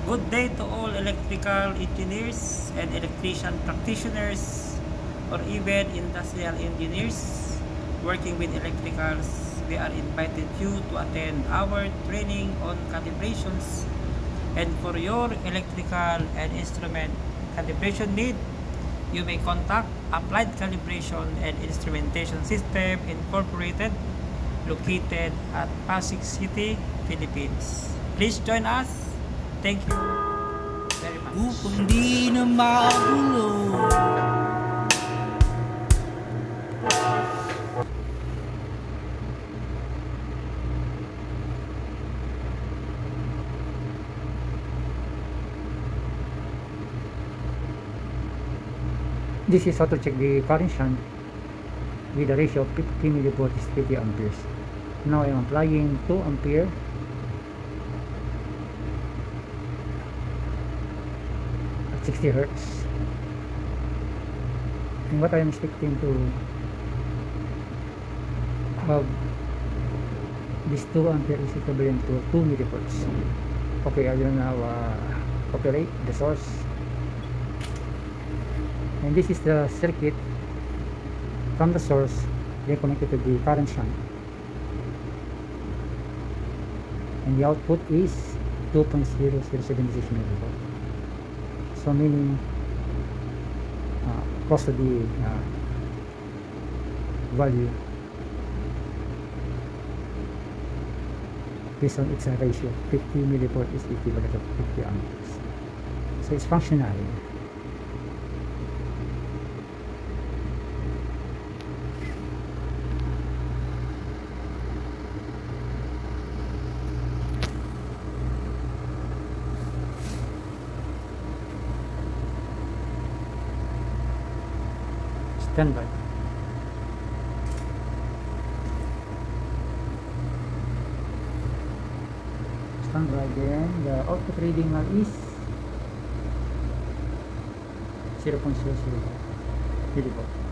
Good day to all electrical engineers and electrician practitioners or even industrial engineers working with electricals. We are invited you to attend our training on calibrations, and for your electrical and instrument calibration need, you may contact Applied Calibration and Instrumentation System Incorporated, located at Pasig City, Philippines. Please join us. Thank you very much. Upang di na magulo. This is how to check the current shunt with a ratio of 50 millivolts is 50 amperes. Now I am applying 2 ampere at 60 hertz. And what I am expecting to have this 2 ampere is equivalent to 2 millivolts. Okay, I will now calculate the source. And this is the circuit from the source then connected to the current shunt, and the output is 2.0076 millivolts. So meaning close to the value based on its ratio. 50 millivolts is equivalent to 50 amperes. So it's functional. Standby. Standby, then the output reading now is 0.00 millivolts.